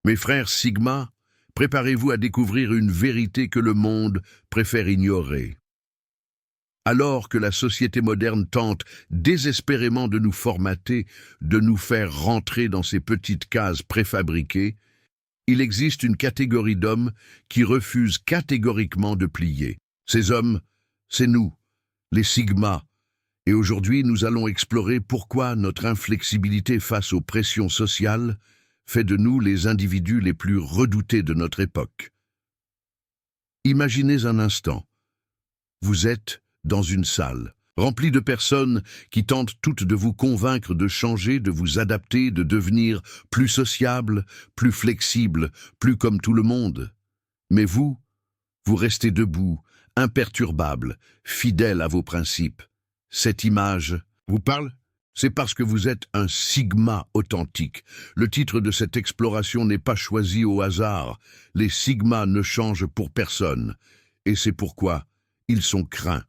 Mes frères Sigma, préparez-vous à découvrir une vérité que le monde préfère ignorer. Alors que la société moderne tente désespérément de nous formater, de nous faire rentrer dans ces petites cases préfabriquées, il existe une catégorie d'hommes qui refusent catégoriquement de plier. Ces hommes, c'est nous, les Sigma. Et aujourd'hui, nous allons explorer pourquoi notre inflexibilité face aux pressions sociales fait de nous les individus les plus redoutés de notre époque. Imaginez un instant, vous êtes dans une salle, remplie de personnes qui tentent toutes de vous convaincre de changer, de vous adapter, de devenir plus sociable, plus flexible, plus comme tout le monde. Mais vous restez debout, imperturbable, fidèle à vos principes. Cette image vous parle? C'est parce que vous êtes un Sigma authentique. Le titre de cette exploration n'est pas choisi au hasard. Les Sigmas ne changent pour personne. Et c'est pourquoi ils sont craints.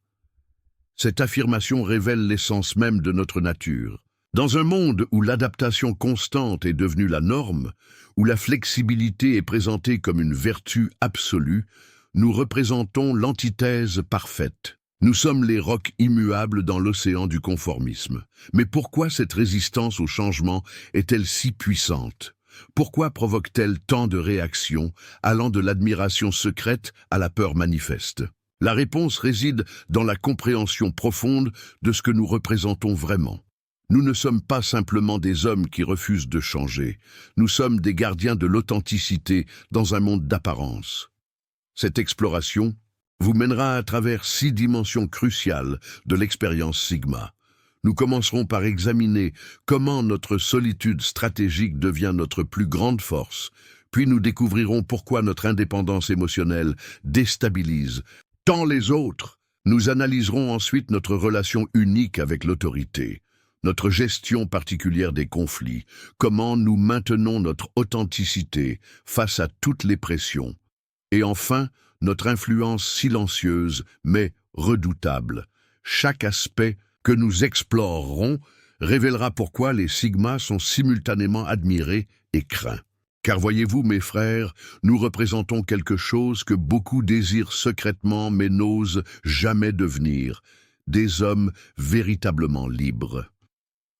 Cette affirmation révèle l'essence même de notre nature. Dans un monde où l'adaptation constante est devenue la norme, où la flexibilité est présentée comme une vertu absolue, nous représentons l'antithèse parfaite. Nous sommes les rocs immuables dans l'océan du conformisme. Mais pourquoi cette résistance au changement est-elle si puissante? Pourquoi provoque-t-elle tant de réactions, allant de l'admiration secrète à la peur manifeste? La réponse réside dans la compréhension profonde de ce que nous représentons vraiment. Nous ne sommes pas simplement des hommes qui refusent de changer. Nous sommes des gardiens de l'authenticité dans un monde d'apparence. Cette exploration vous mènera à travers 6 dimensions cruciales de l'expérience Sigma. Nous commencerons par examiner comment notre solitude stratégique devient notre plus grande force, puis nous découvrirons pourquoi notre indépendance émotionnelle déstabilise tant les autres. Nous analyserons ensuite notre relation unique avec l'autorité, notre gestion particulière des conflits, comment nous maintenons notre authenticité face à toutes les pressions, et enfin, notre influence silencieuse mais redoutable. Chaque aspect que nous explorerons révélera pourquoi les Sigmas sont simultanément admirés et craints. Car voyez-vous, mes frères, nous représentons quelque chose que beaucoup désirent secrètement mais n'osent jamais devenir, des hommes véritablement libres.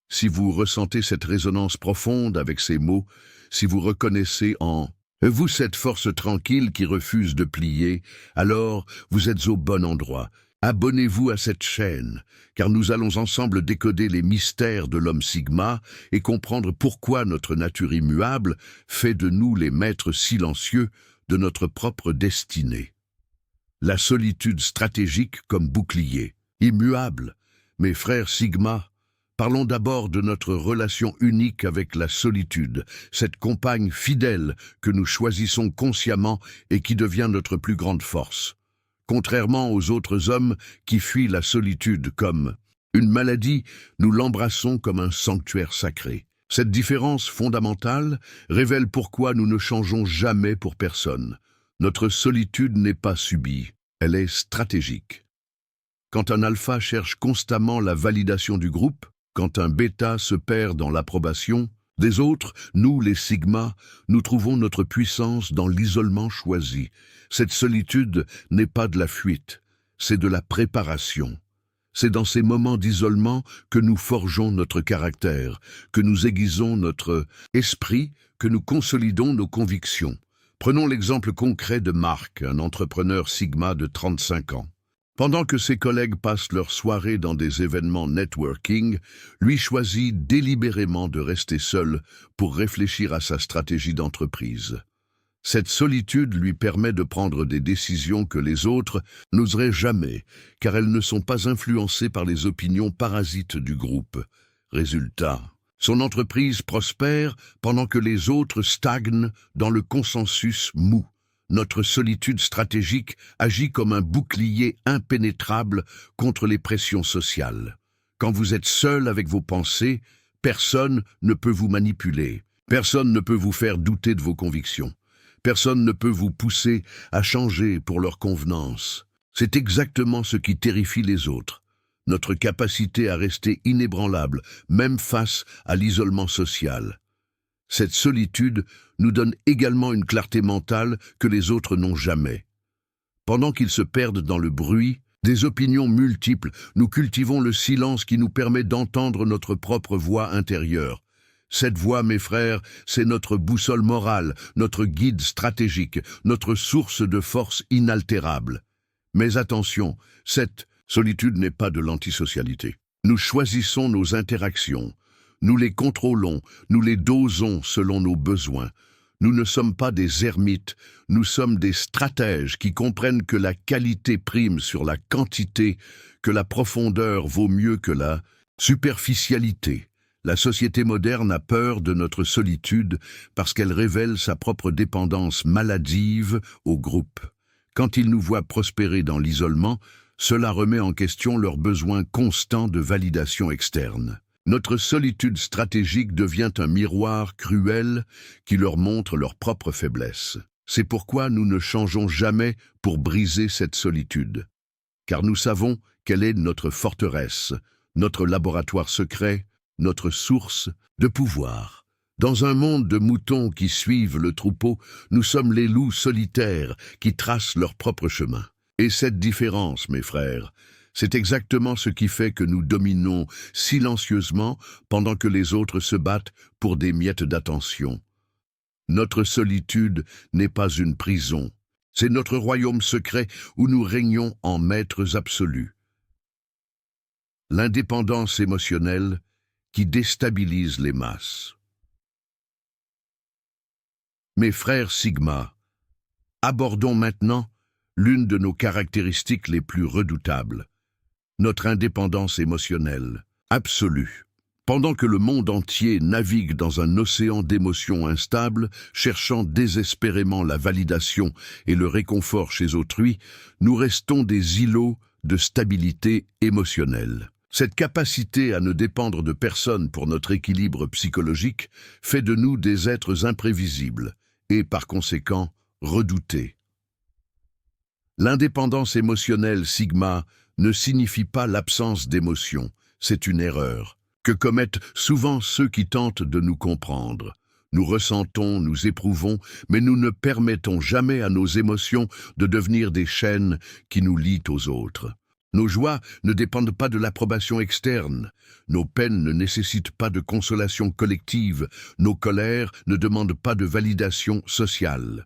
Si vous ressentez cette résonance profonde avec ces mots, si vous reconnaissez en vous cette force tranquille qui refuse de plier, alors vous êtes au bon endroit. Abonnez-vous à cette chaîne, car nous allons ensemble décoder les mystères de l'homme Sigma et comprendre pourquoi notre nature immuable fait de nous les maîtres silencieux de notre propre destinée. La solitude stratégique comme bouclier, immuable. Mes frères Sigma, parlons d'abord de notre relation unique avec la solitude, cette compagne fidèle que nous choisissons consciemment et qui devient notre plus grande force. Contrairement aux autres hommes qui fuient la solitude comme une maladie, nous l'embrassons comme un sanctuaire sacré. Cette différence fondamentale révèle pourquoi nous ne changeons jamais pour personne. Notre solitude n'est pas subie, elle est stratégique. Quand un alpha cherche constamment la validation du groupe, quand un bêta se perd dans l'approbation des autres, nous, les Sigma, nous trouvons notre puissance dans l'isolement choisi. Cette solitude n'est pas de la fuite, c'est de la préparation. C'est dans ces moments d'isolement que nous forgeons notre caractère, que nous aiguisons notre esprit, que nous consolidons nos convictions. Prenons l'exemple concret de Marc, un entrepreneur Sigma de 35 ans. Pendant que ses collègues passent leur soirée dans des événements networking, lui choisit délibérément de rester seul pour réfléchir à sa stratégie d'entreprise. Cette solitude lui permet de prendre des décisions que les autres n'oseraient jamais, car elles ne sont pas influencées par les opinions parasites du groupe. Résultat, son entreprise prospère pendant que les autres stagnent dans le consensus mou. Notre solitude stratégique agit comme un bouclier impénétrable contre les pressions sociales. Quand vous êtes seul avec vos pensées, personne ne peut vous manipuler, personne ne peut vous faire douter de vos convictions, personne ne peut vous pousser à changer pour leur convenance. C'est exactement ce qui terrifie les autres, notre capacité à rester inébranlable, même face à l'isolement social. Cette solitude nous donne également une clarté mentale que les autres n'ont jamais. Pendant qu'ils se perdent dans le bruit, des opinions multiples, nous cultivons le silence qui nous permet d'entendre notre propre voix intérieure. Cette voix, mes frères, c'est notre boussole morale, notre guide stratégique, notre source de force inaltérable. Mais attention, cette solitude n'est pas de l'antisocialité. Nous choisissons nos interactions, nous les contrôlons, nous les dosons selon nos besoins. Nous ne sommes pas des ermites, nous sommes des stratèges qui comprennent que la qualité prime sur la quantité, que la profondeur vaut mieux que la superficialité. La société moderne a peur de notre solitude parce qu'elle révèle sa propre dépendance maladive au groupe. Quand ils nous voient prospérer dans l'isolement, cela remet en question leur besoin constant de validation externe. Notre solitude stratégique devient un miroir cruel qui leur montre leur propre faiblesse. C'est pourquoi nous ne changeons jamais pour briser cette solitude. Car nous savons quelle est notre forteresse, notre laboratoire secret, notre source de pouvoir. Dans un monde de moutons qui suivent le troupeau, nous sommes les loups solitaires qui tracent leur propre chemin. Et cette différence, mes frères, c'est exactement ce qui fait que nous dominons silencieusement pendant que les autres se battent pour des miettes d'attention. Notre solitude n'est pas une prison, c'est notre royaume secret où nous régnons en maîtres absolus. L'indépendance émotionnelle qui déstabilise les masses. Mes frères Sigma, abordons maintenant l'une de nos caractéristiques les plus redoutables. Notre indépendance émotionnelle, absolue. Pendant que le monde entier navigue dans un océan d'émotions instables, cherchant désespérément la validation et le réconfort chez autrui, nous restons des îlots de stabilité émotionnelle. Cette capacité à ne dépendre de personne pour notre équilibre psychologique fait de nous des êtres imprévisibles et, par conséquent, redoutés. L'indépendance émotionnelle Sigma ne signifie pas l'absence d'émotion, c'est une erreur, que commettent souvent ceux qui tentent de nous comprendre. Nous ressentons, nous éprouvons, mais nous ne permettons jamais à nos émotions de devenir des chaînes qui nous lient aux autres. Nos joies ne dépendent pas de l'approbation externe, nos peines ne nécessitent pas de consolation collective, nos colères ne demandent pas de validation sociale.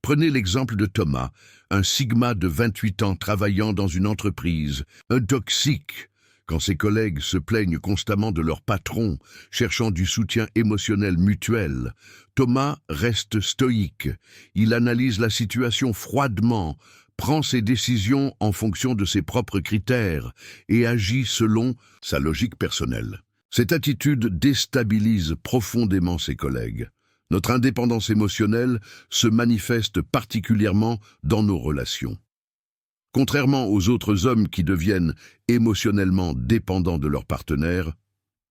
Prenez l'exemple de Thomas, un Sigma de 28 ans travaillant dans une entreprise, un toxique, quand ses collègues se plaignent constamment de leur patron, cherchant du soutien émotionnel mutuel. Thomas reste stoïque, il analyse la situation froidement, prend ses décisions en fonction de ses propres critères et agit selon sa logique personnelle. Cette attitude déstabilise profondément ses collègues. Notre indépendance émotionnelle se manifeste particulièrement dans nos relations. Contrairement aux autres hommes qui deviennent émotionnellement dépendants de leur partenaire,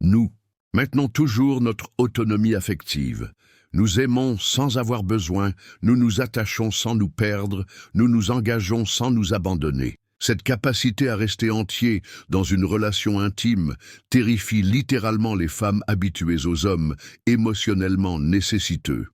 nous maintenons toujours notre autonomie affective. Nous aimons sans avoir besoin, nous nous attachons sans nous perdre, nous nous engageons sans nous abandonner. Cette capacité à rester entier dans une relation intime terrifie littéralement les femmes habituées aux hommes émotionnellement nécessiteux.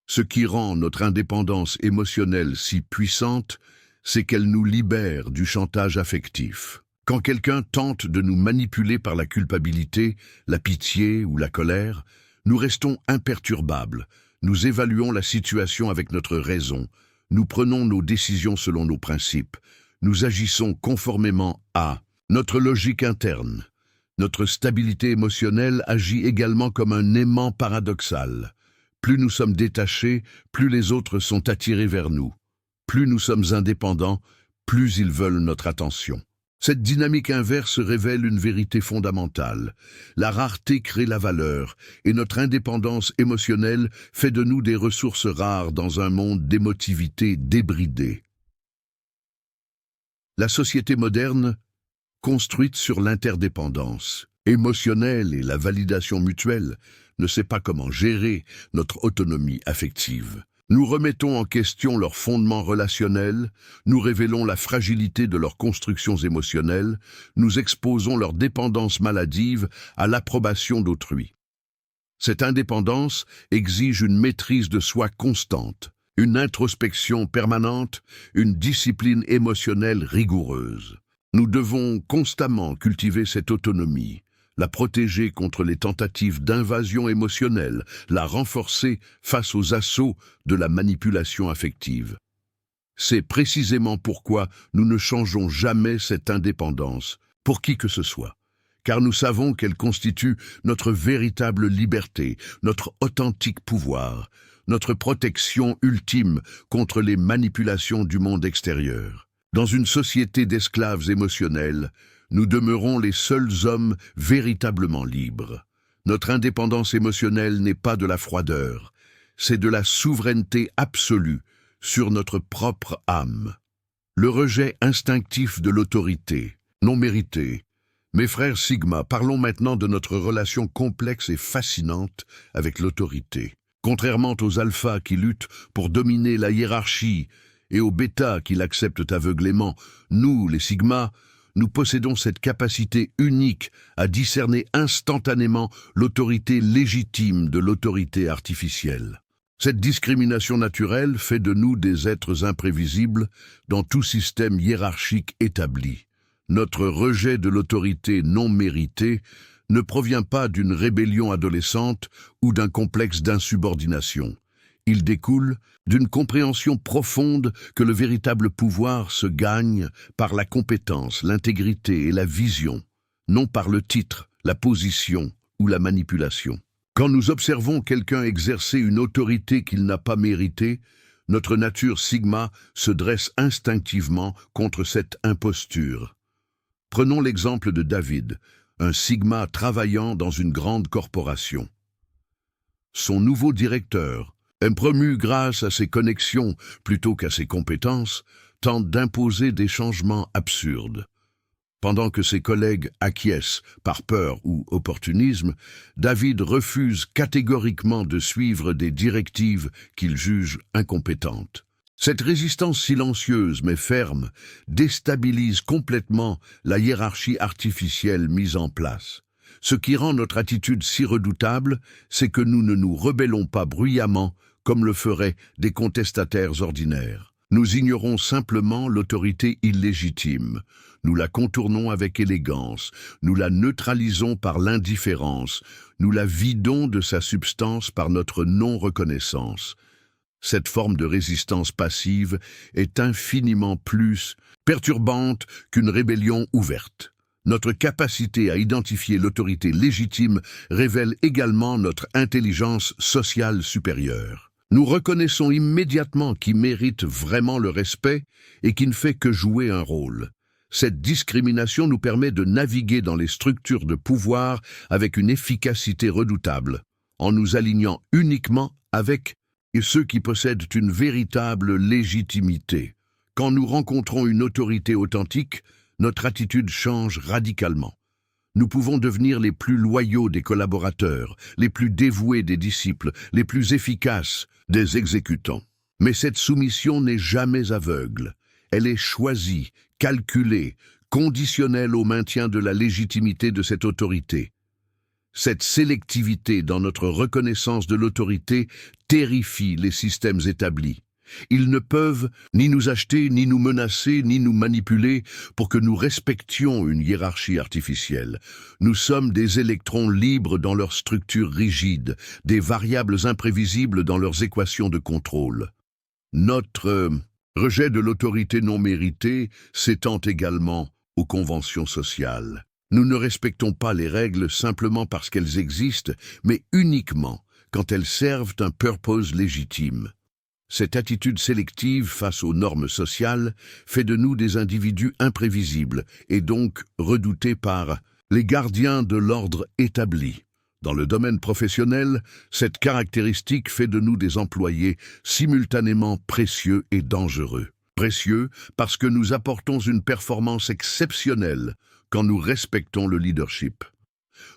Ce qui rend notre indépendance émotionnelle si puissante, c'est qu'elle nous libère du chantage affectif. Quand quelqu'un tente de nous manipuler par la culpabilité, la pitié ou la colère, nous restons imperturbables, nous évaluons la situation avec notre raison, nous prenons nos décisions selon nos principes, nous agissons conformément à notre logique interne. Notre stabilité émotionnelle agit également comme un aimant paradoxal. Plus nous sommes détachés, plus les autres sont attirés vers nous. Plus nous sommes indépendants, plus ils veulent notre attention. Cette dynamique inverse révèle une vérité fondamentale. La rareté crée la valeur, et notre indépendance émotionnelle fait de nous des ressources rares dans un monde d'émotivité débridée. La société moderne, construite sur l'interdépendance émotionnelle et la validation mutuelle, ne sait pas comment gérer notre autonomie affective. Nous remettons en question leurs fondements relationnels, nous révélons la fragilité de leurs constructions émotionnelles, nous exposons leur dépendance maladive à l'approbation d'autrui. Cette indépendance exige une maîtrise de soi constante, une introspection permanente, une discipline émotionnelle rigoureuse. Nous devons constamment cultiver cette autonomie, la protéger contre les tentatives d'invasion émotionnelle, la renforcer face aux assauts de la manipulation affective. C'est précisément pourquoi nous ne changeons jamais cette indépendance, pour qui que ce soit, car nous savons qu'elle constitue notre véritable liberté, notre authentique pouvoir, notre protection ultime contre les manipulations du monde extérieur. Dans une société d'esclaves émotionnels, nous demeurons les seuls hommes véritablement libres. Notre indépendance émotionnelle n'est pas de la froideur, c'est de la souveraineté absolue sur notre propre âme. Le rejet instinctif de l'autorité, non méritée. Mes frères Sigma, parlons maintenant de notre relation complexe et fascinante avec l'autorité. Contrairement aux alphas qui luttent pour dominer la hiérarchie et aux bêtas qui l'acceptent aveuglément, nous, les sigmas, nous possédons cette capacité unique à discerner instantanément l'autorité légitime de l'autorité artificielle. Cette discrimination naturelle fait de nous des êtres imprévisibles dans tout système hiérarchique établi. Notre rejet de l'autorité non méritée ne provient pas d'une rébellion adolescente ou d'un complexe d'insubordination. Il découle d'une compréhension profonde que le véritable pouvoir se gagne par la compétence, l'intégrité et la vision, non par le titre, la position ou la manipulation. Quand nous observons quelqu'un exercer une autorité qu'il n'a pas méritée, notre nature sigma se dresse instinctivement contre cette imposture. Prenons l'exemple de David, un sigma travaillant dans une grande corporation. Son nouveau directeur, promu grâce à ses connexions plutôt qu'à ses compétences, tente d'imposer des changements absurdes. Pendant que ses collègues acquiescent par peur ou opportunisme, David refuse catégoriquement de suivre des directives qu'il juge incompétentes. Cette résistance silencieuse mais ferme déstabilise complètement la hiérarchie artificielle mise en place. Ce qui rend notre attitude si redoutable, c'est que nous ne nous rebellons pas bruyamment comme le feraient des contestataires ordinaires. Nous ignorons simplement l'autorité illégitime. Nous la contournons avec élégance, nous la neutralisons par l'indifférence, nous la vidons de sa substance par notre non-reconnaissance. Cette forme de résistance passive est infiniment plus perturbante qu'une rébellion ouverte. Notre capacité à identifier l'autorité légitime révèle également notre intelligence sociale supérieure. Nous reconnaissons immédiatement qui mérite vraiment le respect et qui ne fait que jouer un rôle. Cette discrimination nous permet de naviguer dans les structures de pouvoir avec une efficacité redoutable, en nous alignant uniquement avec ceux qui possèdent une véritable légitimité. Quand nous rencontrons une autorité authentique, notre attitude change radicalement. Nous pouvons devenir les plus loyaux des collaborateurs, les plus dévoués des disciples, les plus efficaces des exécutants. Mais cette soumission n'est jamais aveugle. Elle est choisie, calculée, conditionnelle au maintien de la légitimité de cette autorité. Cette sélectivité dans notre reconnaissance de l'autorité terrifie les systèmes établis. Ils ne peuvent ni nous acheter, ni nous menacer, ni nous manipuler pour que nous respections une hiérarchie artificielle. Nous sommes des électrons libres dans leur structure rigide, des variables imprévisibles dans leurs équations de contrôle. Notre rejet de l'autorité non méritée s'étend également aux conventions sociales. Nous ne respectons pas les règles simplement parce qu'elles existent, mais uniquement quand elles servent un purpose légitime. Cette attitude sélective face aux normes sociales fait de nous des individus imprévisibles et donc redoutés par les gardiens de l'ordre établi. Dans le domaine professionnel, cette caractéristique fait de nous des employés simultanément précieux et dangereux. Précieux parce que nous apportons une performance exceptionnelle quand nous respectons le leadership.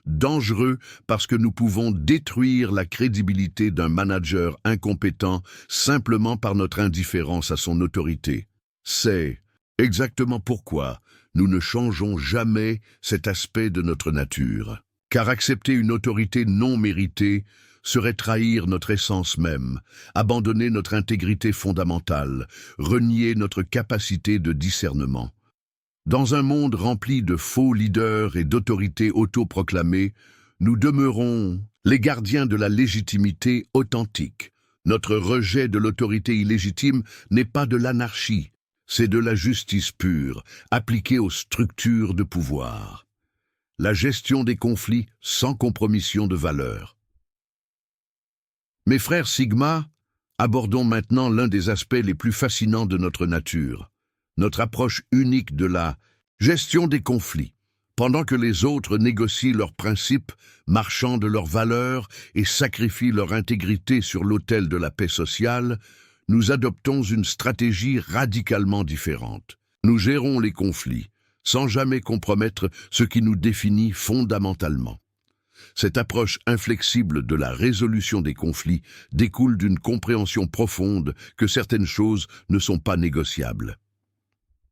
Dangereux parce que nous pouvons détruire la crédibilité d'un manager incompétent simplement par notre indifférence à son autorité. C'est exactement pourquoi nous ne changeons jamais cet aspect de notre nature. car accepter une autorité non méritée serait trahir notre essence même, abandonner notre intégrité fondamentale, renier notre capacité de discernement. Dans un monde rempli de faux leaders et d'autorités autoproclamées, nous demeurons les gardiens de la légitimité authentique. Notre rejet de l'autorité illégitime n'est pas de l'anarchie, c'est de la justice pure, appliquée aux structures de pouvoir. La gestion des conflits sans compromission de valeurs. Mes frères Sigma, abordons maintenant l'un des aspects les plus fascinants de notre nature, notre approche unique de la gestion des conflits. Pendant que les autres négocient leurs principes, marchant de leurs valeurs et sacrifient leur intégrité sur l'autel de la paix sociale, nous adoptons une stratégie radicalement différente. Nous gérons les conflits, sans jamais compromettre ce qui nous définit fondamentalement. Cette approche inflexible de la résolution des conflits découle d'une compréhension profonde que certaines choses ne sont pas négociables.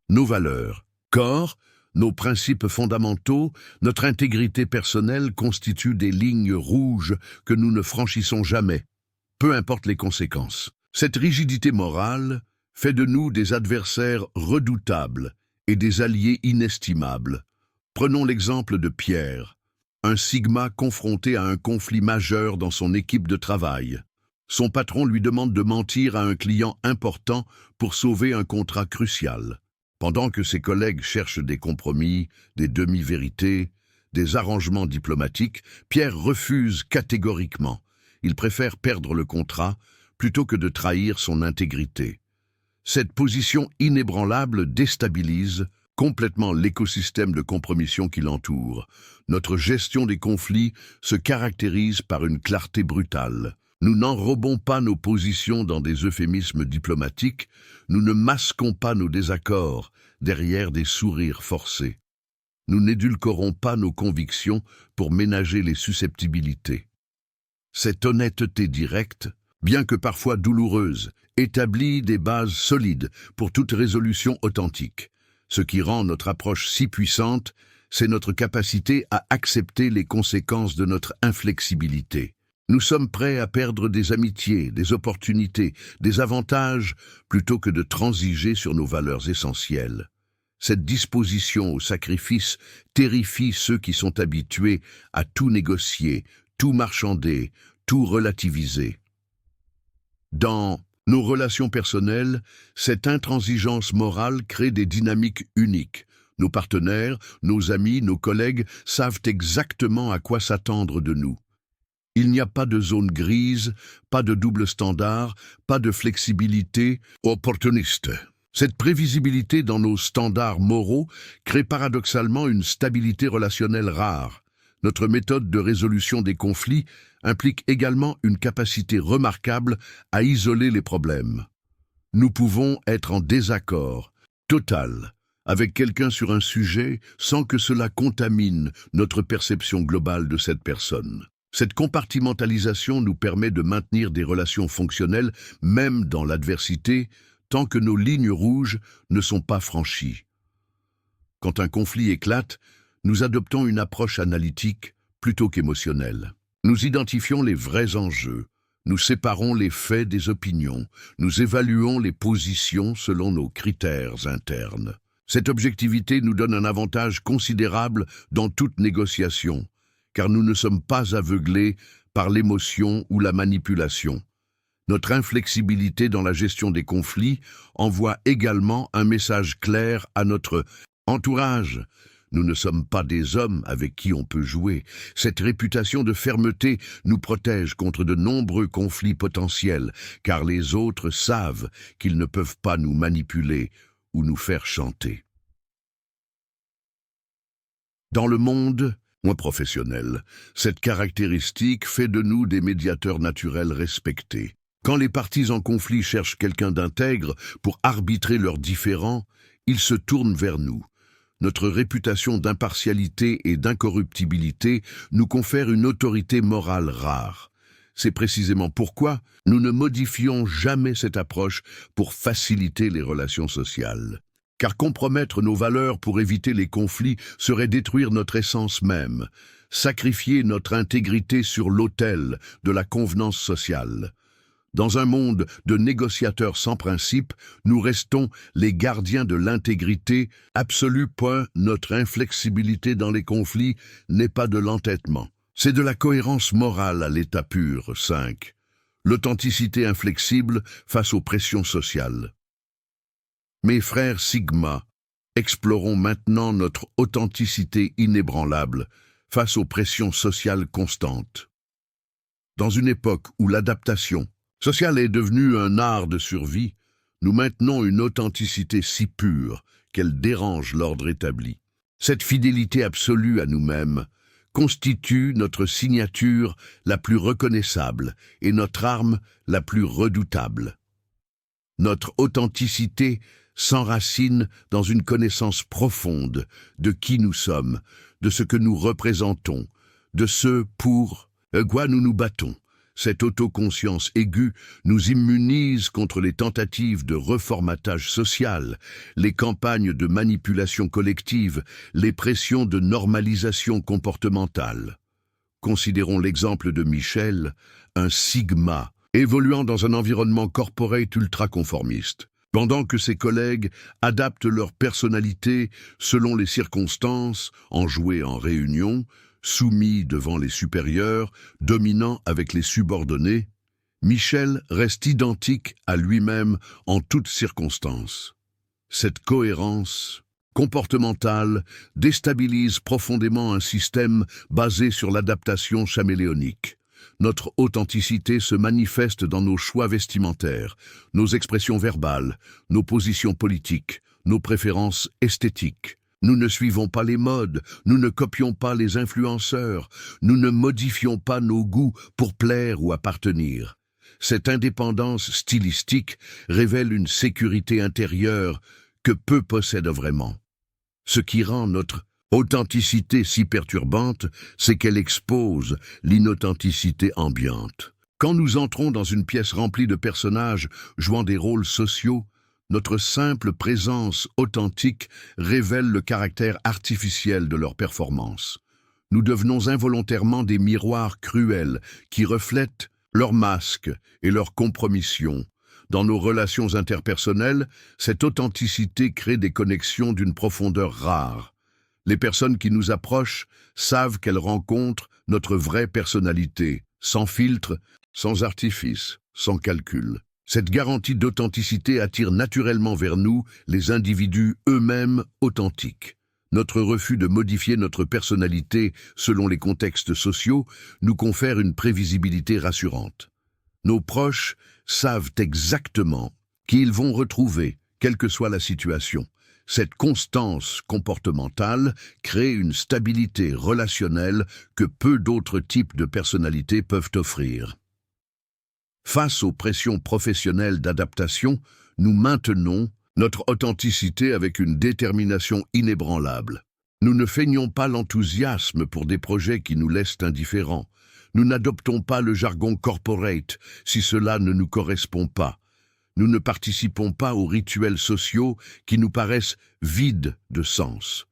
Nos valeurs, corps, nos principes fondamentaux, notre intégrité personnelle constituent des lignes rouges que nous ne franchissons jamais, peu importe les conséquences. Cette rigidité morale fait de nous des adversaires redoutables et des alliés inestimables. Prenons l'exemple de Pierre, un Sigma confronté à un conflit majeur dans son équipe de travail. Son patron lui demande de mentir à un client important pour sauver un contrat crucial. Pendant que ses collègues cherchent des compromis, des demi-vérités, des arrangements diplomatiques, Pierre refuse catégoriquement. Il préfère perdre le contrat plutôt que de trahir son intégrité. Cette position inébranlable déstabilise complètement l'écosystème de compromission qui l'entoure. Notre gestion des conflits se caractérise par une clarté brutale. Nous n'enrobons pas nos positions dans des euphémismes diplomatiques, nous ne masquons pas nos désaccords derrière des sourires forcés. Nous n'édulcorons pas nos convictions pour ménager les susceptibilités. Cette honnêteté directe, bien que parfois douloureuse, établit des bases solides pour toute résolution authentique. Ce qui rend notre approche si puissante, c'est notre capacité à accepter les conséquences de notre inflexibilité. Nous sommes prêts à perdre des amitiés, des opportunités, des avantages, plutôt que de transiger sur nos valeurs essentielles. Cette disposition au sacrifice terrifie ceux qui sont habitués à tout négocier, tout marchander, tout relativiser. Dans nos relations personnelles, cette intransigeance morale crée des dynamiques uniques. Nos partenaires, nos amis, nos collègues savent exactement à quoi s'attendre de nous. Il n'y a pas de zone grise, pas de double standard, pas de flexibilité opportuniste. Cette prévisibilité dans nos standards moraux crée paradoxalement une stabilité relationnelle rare. Notre méthode de résolution des conflits implique également une capacité remarquable à isoler les problèmes. Nous pouvons être en désaccord total avec quelqu'un sur un sujet sans que cela contamine notre perception globale de cette personne. Cette compartimentalisation nous permet de maintenir des relations fonctionnelles même dans l'adversité, tant que nos lignes rouges ne sont pas franchies. Quand un conflit éclate, nous adoptons une approche analytique plutôt qu'émotionnelle. Nous identifions les vrais enjeux, nous séparons les faits des opinions, nous évaluons les positions selon nos critères internes. Cette objectivité nous donne un avantage considérable dans toute négociation, car nous ne sommes pas aveuglés par l'émotion ou la manipulation. Notre inflexibilité dans la gestion des conflits envoie également un message clair à notre entourage. Nous ne sommes pas des hommes avec qui on peut jouer. Cette réputation de fermeté nous protège contre de nombreux conflits potentiels, car les autres savent qu'ils ne peuvent pas nous manipuler ou nous faire chanter. Dans le monde moins professionnel, cette caractéristique fait de nous des médiateurs naturels respectés. Quand les parties en conflit cherchent quelqu'un d'intègre pour arbitrer leurs différends, ils se tournent vers nous. Notre réputation d'impartialité et d'incorruptibilité nous confère une autorité morale rare. C'est précisément pourquoi nous ne modifions jamais cette approche pour faciliter les relations sociales. car compromettre nos valeurs pour éviter les conflits serait détruire notre essence même, sacrifier notre intégrité sur l'autel de la convenance sociale. Dans un monde de négociateurs sans principe, nous restons les gardiens de l'intégrité absolue. Notre inflexibilité dans les conflits n'est pas de l'entêtement. C'est de la cohérence morale à l'état pur. 5. L'authenticité inflexible face aux pressions sociales. Mes frères Sigma, explorons maintenant notre authenticité inébranlable face aux pressions sociales constantes. Dans une époque où l'adaptation sociale est devenue un art de survie, nous maintenons une authenticité si pure qu'elle dérange l'ordre établi. Cette fidélité absolue à nous-mêmes constitue notre signature la plus reconnaissable et notre arme la plus redoutable. Notre authenticité s'enracine dans une connaissance profonde de qui nous sommes, de ce que nous représentons, de ce pour quoi nous nous battons. Cette autoconscience aiguë nous immunise contre les tentatives de reformatage social, les campagnes de manipulation collective, les pressions de normalisation comportementale. Considérons l'exemple de Michel, un Sigma, évoluant dans un environnement corporate ultra-conformiste. Pendant que ses collègues adaptent leur personnalité selon les circonstances, enjoués en réunion, soumis devant les supérieurs, dominant avec les subordonnés, Michel reste identique à lui-même en toutes circonstances. Cette cohérence comportementale déstabilise profondément un système basé sur l'adaptation chaméléonique. Notre authenticité se manifeste dans nos choix vestimentaires, nos expressions verbales, nos positions politiques, nos préférences esthétiques. Nous ne suivons pas les modes, nous ne copions pas les influenceurs, nous ne modifions pas nos goûts pour plaire ou appartenir. Cette indépendance stylistique révèle une sécurité intérieure que peu possèdent vraiment. Ce qui rend notre authenticité si perturbante, c'est qu'elle expose l'inauthenticité ambiante. Quand nous entrons dans une pièce remplie de personnages jouant des rôles sociaux, notre simple présence authentique révèle le caractère artificiel de leur performance. Nous devenons involontairement des miroirs cruels qui reflètent leurs masques et leurs compromissions. Dans nos relations interpersonnelles, cette authenticité crée des connexions d'une profondeur rare. Les personnes qui nous approchent savent qu'elles rencontrent notre vraie personnalité, sans filtre, sans artifice, sans calcul. Cette garantie d'authenticité attire naturellement vers nous les individus eux-mêmes authentiques. Notre refus de modifier notre personnalité selon les contextes sociaux nous confère une prévisibilité rassurante. Nos proches savent exactement qui ils vont retrouver, quelle que soit la situation. Cette constance comportementale crée une stabilité relationnelle que peu d'autres types de personnalités peuvent offrir. Face aux pressions professionnelles d'adaptation, nous maintenons notre authenticité avec une détermination inébranlable. Nous ne feignons pas l'enthousiasme pour des projets qui nous laissent indifférents. Nous n'adoptons pas le jargon corporate si cela ne nous correspond pas. Nous ne participons pas aux rituels sociaux qui nous paraissent vides de sens.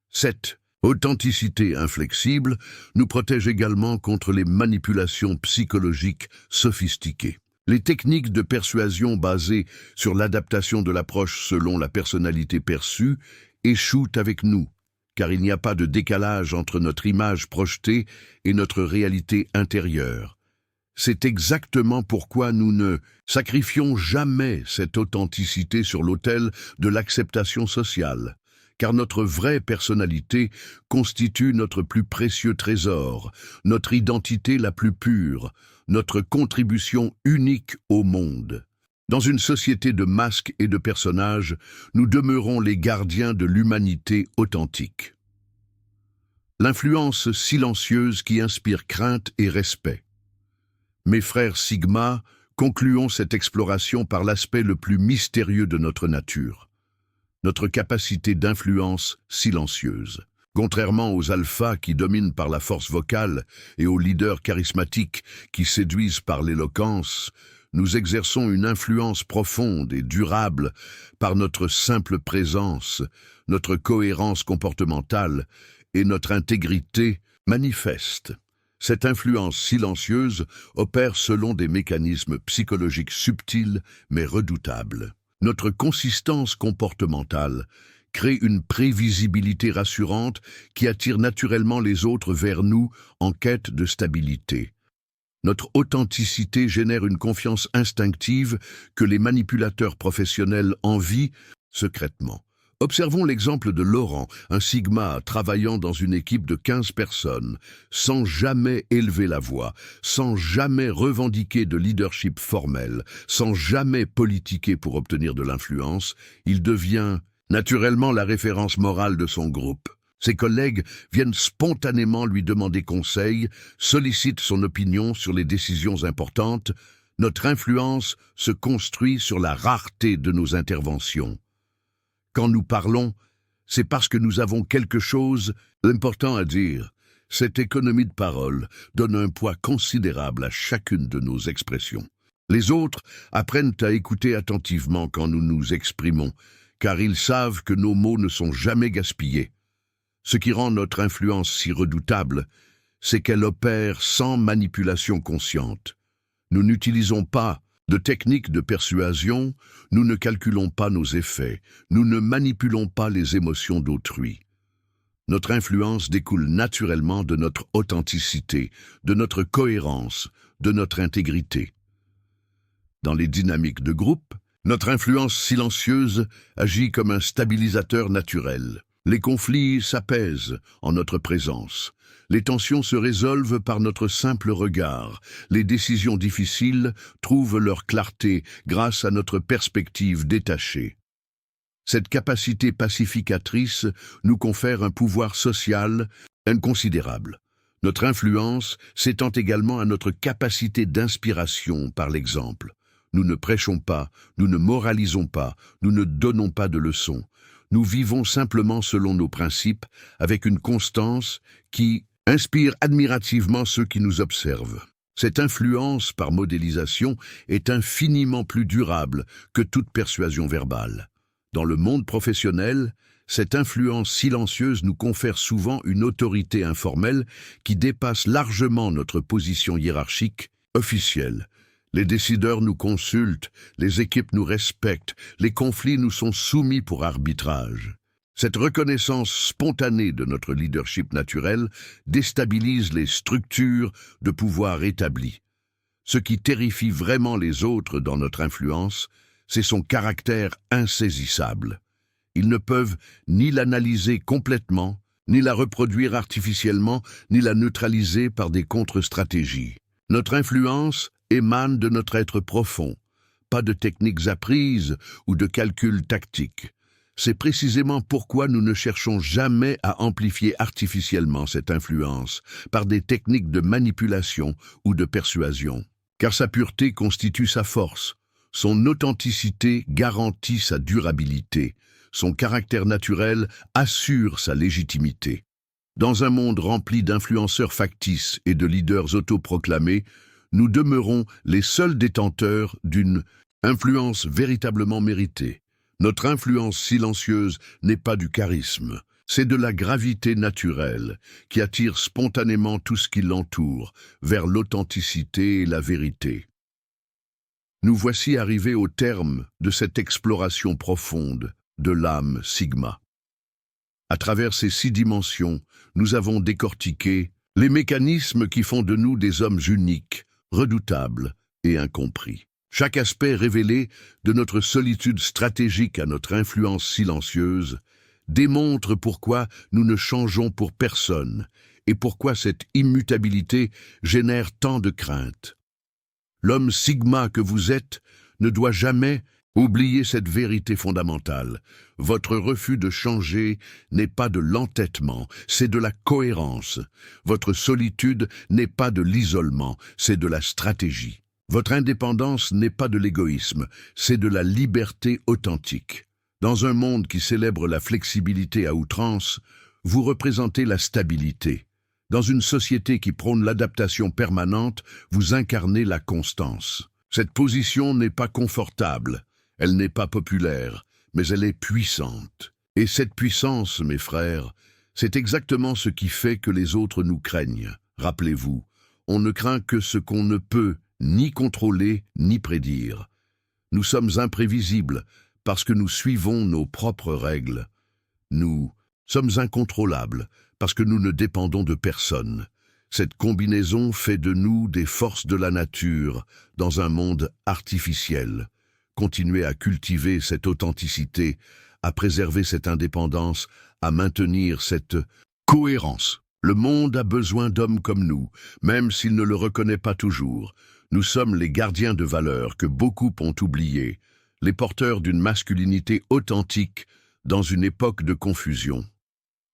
Cette authenticité inflexible nous protège également contre les manipulations psychologiques sophistiquées. Les techniques de persuasion basées sur l'adaptation de l'approche selon la personnalité perçue échouent avec nous, car il n'y a pas de décalage entre notre image projetée et notre réalité intérieure. C'est exactement pourquoi nous ne sacrifions jamais cette authenticité sur l'autel de l'acceptation sociale, car notre vraie personnalité constitue notre plus précieux trésor, notre identité la plus pure, notre contribution unique au monde. Dans une société de masques et de personnages, nous demeurons les gardiens de l'humanité authentique. L'influence silencieuse qui inspire crainte et respect. Mes frères Sigma, concluons cette exploration par l'aspect le plus mystérieux de notre nature, notre capacité d'influence silencieuse. Contrairement aux alphas qui dominent par la force vocale et aux leaders charismatiques qui séduisent par l'éloquence, Nous exerçons une influence profonde et durable par notre simple présence, notre cohérence comportementale et notre intégrité manifeste. Cette influence silencieuse opère selon des mécanismes psychologiques subtils mais redoutables. Notre consistance comportementale crée une prévisibilité rassurante qui attire naturellement les autres vers nous en quête de stabilité. Notre authenticité génère une confiance instinctive que les manipulateurs professionnels envient secrètement. Observons l'exemple de Laurent, un sigma travaillant dans une équipe de 15 personnes, sans jamais élever la voix, sans jamais revendiquer de leadership formel, sans jamais politiquer pour obtenir de l'influence. Il devient naturellement la référence morale de son groupe. Ses collègues viennent spontanément lui demander conseil, sollicitent son opinion sur les décisions importantes. Notre influence se construit sur la rareté de nos interventions. Quand nous parlons, c'est parce que nous avons quelque chose d'important à dire. Cette économie de parole donne un poids considérable à chacune de nos expressions. Les autres apprennent à écouter attentivement quand nous nous exprimons, car ils savent que nos mots ne sont jamais gaspillés. Ce qui rend notre influence si redoutable, c'est qu'elle opère sans manipulation consciente. Nous n'utilisons pas de techniques de persuasion, nous ne calculons pas nos effets, nous ne manipulons pas les émotions d'autrui. Notre influence découle naturellement de notre authenticité, de notre cohérence, de notre intégrité. Dans les dynamiques de groupe, notre influence silencieuse agit comme un stabilisateur naturel. Les conflits s'apaisent en notre présence. Les tensions se résolvent par notre simple regard. Les décisions difficiles trouvent leur clarté grâce à notre perspective détachée. Cette capacité pacificatrice nous confère un pouvoir social inconsidérable. Notre influence s'étend également à notre capacité d'inspiration par l'exemple. Nous ne prêchons pas, nous ne moralisons pas, nous ne donnons pas de leçons. Nous vivons simplement selon nos principes, avec une constance qui inspire admirativement ceux qui nous observent. Cette influence par modélisation est infiniment plus durable que toute persuasion verbale. Dans le monde professionnel, cette influence silencieuse nous confère souvent une autorité informelle qui dépasse largement notre position hiérarchique officielle. Les décideurs nous consultent, les équipes nous respectent, les conflits nous sont soumis pour arbitrage. Cette reconnaissance spontanée de notre leadership naturel déstabilise les structures de pouvoir établies. Ce qui terrifie vraiment les autres dans notre influence, c'est son caractère insaisissable. Ils ne peuvent ni l'analyser complètement, ni la reproduire artificiellement, ni la neutraliser par des contre-stratégies. Notre influence émane de notre être profond, pas de techniques apprises ou de calculs tactiques. C'est précisément pourquoi nous ne cherchons jamais à amplifier artificiellement cette influence par des techniques de manipulation ou de persuasion. Car sa pureté constitue sa force, son authenticité garantit sa durabilité, son caractère naturel assure sa légitimité. Dans un monde rempli d'influenceurs factices et de leaders autoproclamés, nous demeurons les seuls détenteurs d'une influence véritablement méritée. Notre influence silencieuse n'est pas du charisme, c'est de la gravité naturelle qui attire spontanément tout ce qui l'entoure vers l'authenticité et la vérité. Nous voici arrivés au terme de cette exploration profonde de l'âme Sigma. À travers ces 6 dimensions, nous avons décortiqué les mécanismes qui font de nous des hommes uniques, redoutables et incompris. Chaque aspect révélé, de notre solitude stratégique à notre influence silencieuse, démontre pourquoi nous ne changeons pour personne et pourquoi cette immutabilité génère tant de crainte. L'homme Sigma que vous êtes ne doit jamais oublier cette vérité fondamentale. Votre refus de changer n'est pas de l'entêtement, c'est de la cohérence. Votre solitude n'est pas de l'isolement, c'est de la stratégie. Votre indépendance n'est pas de l'égoïsme, c'est de la liberté authentique. Dans un monde qui célèbre la flexibilité à outrance, vous représentez la stabilité. Dans une société qui prône l'adaptation permanente, vous incarnez la constance. Cette position n'est pas confortable, elle n'est pas populaire, mais elle est puissante. Et cette puissance, mes frères, c'est exactement ce qui fait que les autres nous craignent. Rappelez-vous, on ne craint que ce qu'on ne peut ni contrôler ni prédire. Nous sommes imprévisibles parce que nous suivons nos propres règles. Nous sommes incontrôlables parce que nous ne dépendons de personne. Cette combinaison fait de nous des forces de la nature dans un monde artificiel. Continuez à cultiver cette authenticité, à préserver cette indépendance, à maintenir cette cohérence. Le monde a besoin d'hommes comme nous, même s'il ne le reconnaît pas toujours. Nous sommes les gardiens de valeurs que beaucoup ont oubliées, les porteurs d'une masculinité authentique dans une époque de confusion.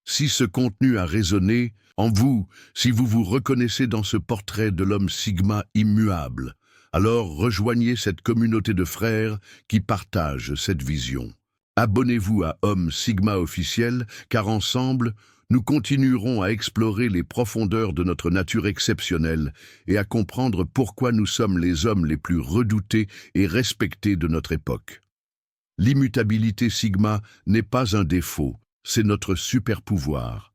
Si ce contenu a résonné en vous, si vous vous reconnaissez dans ce portrait de l'homme Sigma immuable, alors rejoignez cette communauté de frères qui partagent cette vision. Abonnez-vous à Homme Sigma officiel, car ensemble, nous continuerons à explorer les profondeurs de notre nature exceptionnelle et à comprendre pourquoi nous sommes les hommes les plus redoutés et respectés de notre époque. L'immutabilité Sigma n'est pas un défaut, c'est notre super pouvoir.